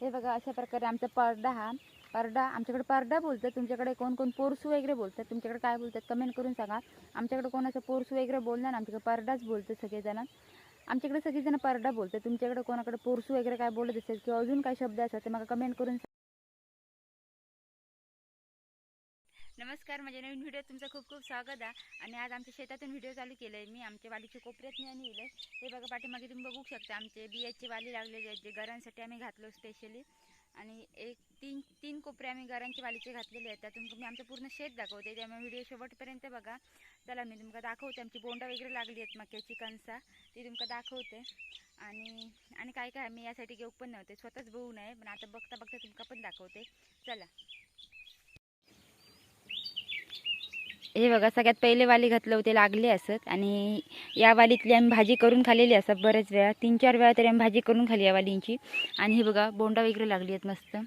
हे बघा अशा प्रकारे आमचा परडा, हा परडा आमच्याकडे परडा बोलतात, तुमच्याकडे कोण कोण पोरसू वगैरे बोलतात, तुमच्याकडे काय बोलतात कमेंट करून सांगा। आमच्याकडे कोण असं पोरसू वगैरे बोलणार, आमच्याकडे परडाच बोलतात सगळेजण, आमच्याकडे सगळेजण परडा बोलतात। तुमच्याकडे कोणाकडे पोरसू वगैरे काय बोलत असेल किंवा अजून काय शब्द असतात ते मला कमेंट करून नमस्कार, माझ्या नवीन व्हिडिओ तुमचं खूप खूप स्वागत आहे। आणि आज आमच्या शेतातून व्हिडिओ चालू केलं आहे मी, आमच्या वालीच्या कोपऱ्यात मी नेलं आहे। हे बघा पाठीमागे तुम्ही बघू शकता आमचे बियाची वाली लागलेली आहेत, जे गरांसाठी आम्ही घातलो स्पेशली। आणि तीन कोपरे आम्ही गरांची वालीचे घातलेले आहेत, त्यातून मी आमचं पूर्ण शेत दाखवते, त्यामुळे व्हिडिओ शेवटपर्यंत बघा। चला मी तुमका दाखवते, आमची बोंडा वगैरे लागली आहेत मक्याची कणसा, ती तुमका दाखवते। आणि काय काय मी यासाठी घेऊ पण नव्हते, स्वतःच बघू नये, पण आता बघता बघता तुमका पण दाखवते, चला। हे बघा सगळ्यात पहिले वाली घातलं होते लागले असत, आणि या वालीतली आम्ही भाजी करून खाल्लेली असत बरेच वेळा, 3-4 वेळा तरी आम्ही भाजी करून खाली या वालींची। आणि हे बघा बोंडा वगैरे लागली आहेत मस्त।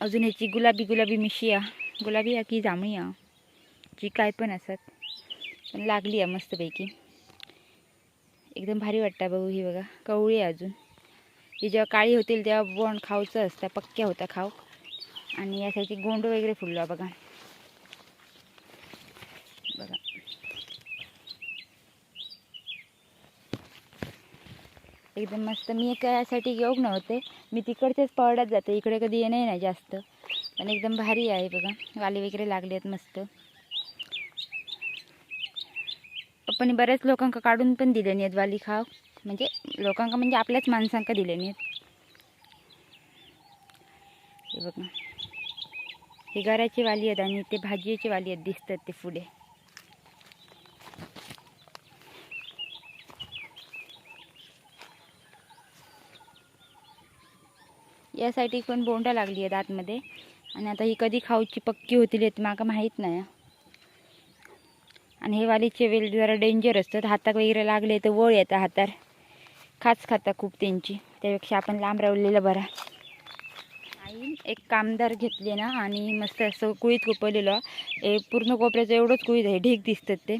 अजून ह्याची गुलाबी गुलाबी मिशी आहे, गुलाबी या की जांभळी या जी काय पण असत, पण लागली आहे मस्तपैकी, एकदम भारी वाटतं बघू। ही बघा कवळी आहे अजून, ही जेव्हा काळी होतील तेव्हा बोंड खाऊचं असतं, पक्क्या होता खाऊ। आणि यासाठी गोंड वगैरे फुललो बघा बघा, एकदम मस्त। मी काय यासाठी घेऊ नव्हते, मी तिकडचेच पळत जाते, इकडे कधी येणे नाही जास्त, पण एकदम भारी आहे बघा, वाली वगैरे लागले आहेत मस्त। पप्पानी बऱ्याच लोकांका काढून पण दिले नाहीत वाली खाव, म्हणजे लोकांका म्हणजे आपल्याच माणसांका दिले नाहीत। हे बघा ही गराची वाली आहेत आणि ते भाजीची वाली आहेत, दिसतात ते पुढे। या साईडला पण बोंडा लागली आहेत आतमध्ये, आणि आता ही कधी खाऊची पक्की होतील येत माका माहीत नाही। आणि हे वालीचे वेल जरा डेंजर असतात, हाताक वगैरे लागले तर वळ येतात हातार, खाच खाता खूप त्यांची, त्यापेक्षा आपण लांब रावलेलं बरा। आई एक कामदार घेतले ना, आणि मस्त असं कुळीत कोपरलेलं, पूर्ण कोपऱ्याचं एवढंच कुळीत आहे, ढीक दिसतात ते।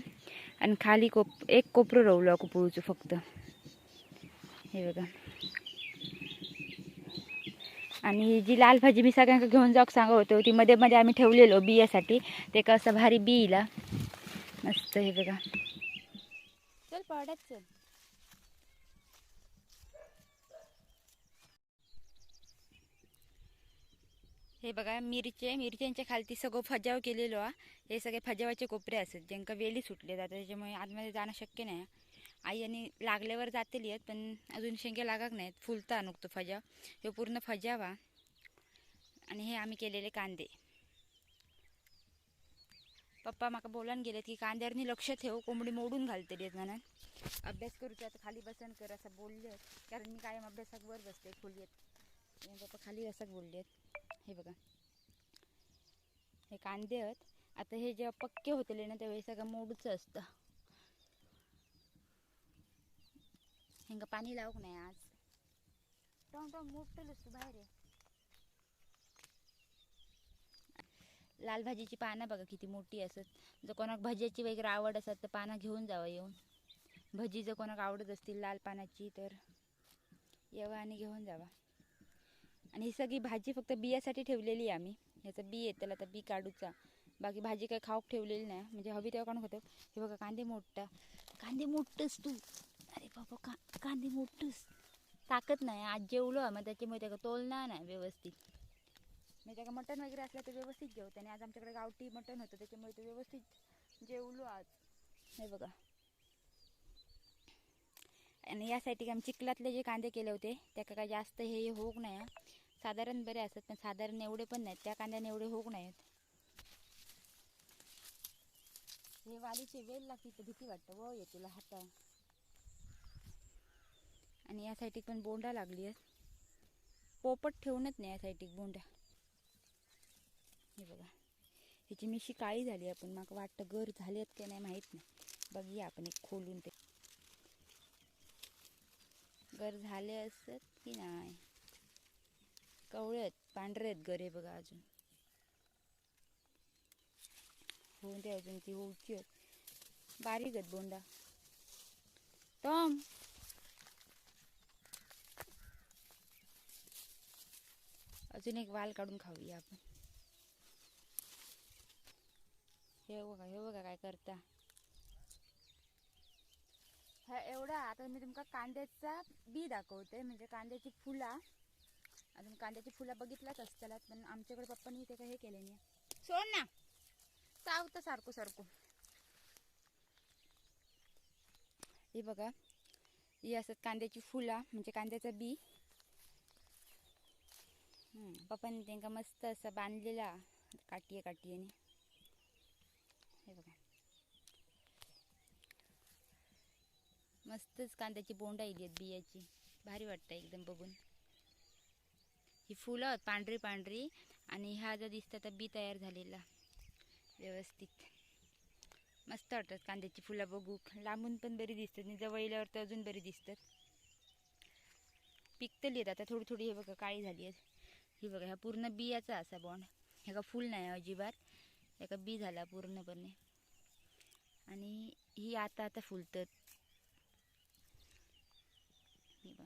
आणि खाली एक कोपरं रवलं कुपळूचं फक्त, हे बघा। आणि जी लाल भाजी मी सगळ्यांना घेऊन जाऊ सांगत होतो, ती मध्ये मध्ये आम्ही ठेवलेलो बियासाठी, ते कसं भारी बिईला मस्त। हे बघा चल पडत चल। हे बघा मिरच्यांच्या खालती सगळं फजाव केलेलो आहे, हे सगळे फजावाचे कोपरे असतात ज्यांका वेली सुटले जातात, त्याच्यामुळे आतमध्ये जाणं शक्य नाही। आई आणि लागल्यावर जातली आहेत, पण अजून शेंगे लागत नाहीत, फुलता नुकतो फजाव, हे पूर्ण फजावा। आणि हे आम्ही केलेले कांदे, पप्पा माका बोलान गेलेत की कांद्यावरनी लक्ष ठेव, कोंबडी मोडून घालतली आहेत म्हणून, अभ्यास करूचा आता खाली बसन कर असं बोलले, कारण मी कायम अभ्यासाक वर बसते खोलीत, पप्पा खाली असं बोलले आहेत। हे बघा हे कांदे आहेत, आता हे जेव्हा पक्के होतले ना त्यावेळी सगळं मोडूचं असतं, हेंगा पाणी लावक नाही आज, टॉम टॉम मोठलंच तू बाहेर आहे। लाल भाजीची पानं बघा किती मोठी असत, जर कोणाक भाजीची वगैरे आवड असत तर पानं घेऊन जावं येऊन, भजी जर कोणाक आवडत असतील लाल पानाची तर येवा आणि घेऊन जावा। आणि ही सगळी भाजी फक्त बियासाठी ठेवलेली आहे आम्ही, ह्याचं बी आहे त्याला तर बी काढूचा, बाकी भाजी काही खाऊक ठेवलेली नाही, म्हणजे हवी तेव्हा कोण होतं। हे बघा कांदे मोठंच तू, अरे बाबा कांदे मोठंच, ताकत नाही आज जेवलो मग त्याच्यामुळे त्याला तोलणार नाही व्यवस्थित, मी त्याला मटण वगैरे असलं तर व्यवस्थित जेवते, आणि आज आमच्याकडे गावठी मटण होतं त्याच्यामुळे ते व्यवस्थित जेवलो आज। हे बघा, आणि यासाठी आम्ही चिखलातले जे कांदे केले होते त्याका काय जास्त हे होऊक नाही, साधारण बरे असतात, पण साधारण एवढे पण नाहीत, त्या कांद्याने एवढे होऊक नाहीत। हे वालीचे वेल लागते तर भीती वाटतं, व येतील हाता। आणि या साईडला पण बोंडा लागली आहेत, पोपट ठेवूनच नाही या साईडला बोंडा। हे बघा ह्याची मिशी काळी झाली, आपण माका वाटतं गर झाली आहेत की नाही माहीत नाही, बघूया आपण एक खोलून ते गर झाले असत की नाही, कवळे आहेत पांढरे आहेत गर, हे बघा अजून होऊन ते अजून ती होऊची आहेत, बारीक आहेत बोंडा। टॉम अजून एक वाल काढून खाऊया आपण. हे बघा काय करता. हा एवढा आता मी तुमका कांद्याचा बी दाखवते, म्हणजे कांद्याची फुला. अजून कांद्याची फुला बघितलाच असतालात, पण आमच्याकडे पप्पांनी ते काय हे केले नाही. सोड ना, चावतं सारखं सारखं. हे बघा, ही असत कांद्याची फुला, म्हणजे कांद्याचा बी. पप्पांनी त्यांना मस्त असं बांधलेला काठीने. हे बघा, मस्तच कांद्याची बोंड आली आहेत बियाची. भारी वाटतं एकदम बघून. ही फुलं आहेत पांढरी पांढरी, आणि ह्या जर दिसतात तर बी तयार झालेला व्यवस्थित. मस्त वाटतात कांद्याची फुलं बघू. लांबून पण बरी दिसतात आणि जवळ येल्यावर तर अजून बरी दिसतात. पिकतली आहेत आता थोडी थोडी. हे बघा काळी झाली आहेत. ही बघा, ह्या पूर्ण बियाचा असा बॉन्ड. ह्याका फुल नाही अजिबात, ह्याका बी झाला पूर्णपणे. आणि ही आता आता फुलतात. ही बघा,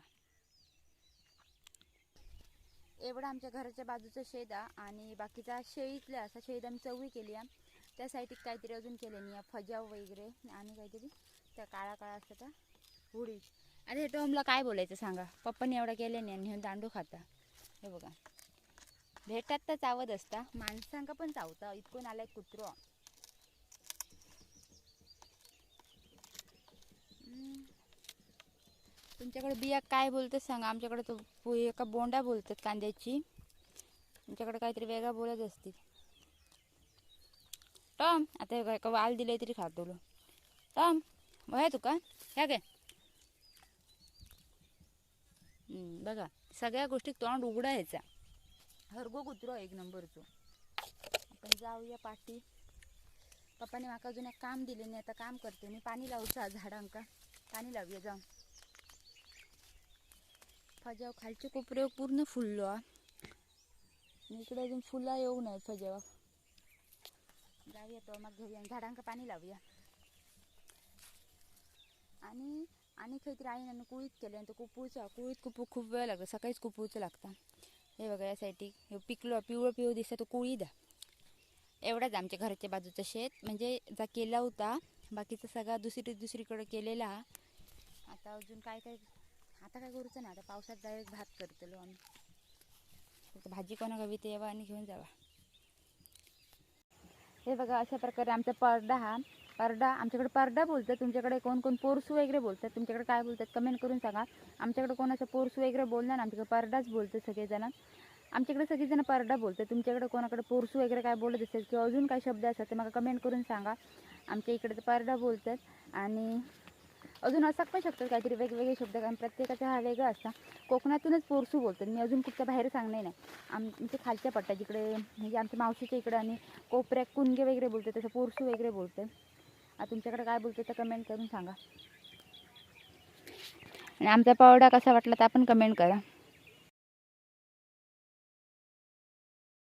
एवढा आमच्या घराच्या बाजूचा शेदा, आणि बाकीचा शेळीतला असा शेद आम्ही चवळी केली आहे. त्या साईडीत काहीतरी अजून केलं नाही, फजाव वगैरे, आणि काहीतरी त्या काळा काळा असतात हुडी. अरे हे टोमला काय बोलायचं सांगा. पप्पाने एवढा केले नाही आणि दांडू खाता. हे बघा, भेटात तर चावत असता, माणसांका पण चावता. इतकून आलाय कुत्रो. तुमच्याकडे बिया काय बोलतात सांगा. आमच्याकडे तो एका बोंडा बोलतात कांद्याची. तुमच्याकडे काहीतरी वेगळा बोलत असतील. टॉम आता एका वाल दिले तरी खातो. टॉम वय तुका ह्या काय. बघा, सगळ्या गोष्टी तोंड उघडायचा. हरगो कुत्रो एक नंबरचो. आपण जाऊया पाठी. पप्पाने माका अजून एक काम दिले नाही, आता काम करते मी. पाणी लावचा झाडांका, पाणी लावूया जाऊन. फजाव खालचे कोपरे पूर्ण फुललो. इकडे अजून फुला येऊ नये फजाव. जाऊया तो मग घेऊया, झाडांका पाणी लावूया. आणि काहीतरी आईनं कुळीत केलं, आणि तो कुळीत खूप वेळ लागतो. सकाळीच कुपूचं लागतं. हे बघा, यासाठी हे पिकलो पिवळं दिसतं तो कुळीत. एवढाच आमच्या घराच्या बाजूचं शेत, म्हणजे जा केला होता. बाकीचा सगळा दुसरीकडे केलेला. आता अजून काय आता काय करूचं ना. आता पावसात डायरेक्ट भात करतलो आम्ही. भाजी कोणा हवी ते यावा आणि घेऊन जावा. हे बघा, अशा प्रकारे आमचा परडा. आमच्याकडे परडा बोलतात. तुमच्याकडे कोण पोरसू वगैरे बोलतात. तुमच्याकडे काय बोलतात कमेंट करून सांगा. आमच्याकडे कोण असं पोरसू वगैरे बोलणार, आमच्याकडे परडाच बोलतात सगळेजण. आमच्याकडे सगळेजण परडा बोलतात. तुमच्याकडे कोणाकडे पोरसू वगैरे काय बोलत असेल, किंवा अजून काय शब्द असतात ते मला कमेंट करून सांगा. आमच्या इकडे तर परडा बोलतात. आणि अजून असं पण शकतात काहीतरी वेगवेगळे शब्द, कारण प्रत्येकाचा हा वेगळा असता. कोकणातूनच पोरसू बोलतात. मी अजून कुठच्या बाहेर सांगणे नाही. आमच्या खालच्या पट्ट्या जिकडे, म्हणजे आमच्या मावशीच्या इकडं आणि कोपऱ्यात कुणगे वगैरे बोलतात, तसं पोरसू वगैरे बोलतात. तुमच्याकडे काय बोलतात तर कमेंट करून सांगा. आणि आमचा पावडा कसा वाटला तर आपण कमेंट करा.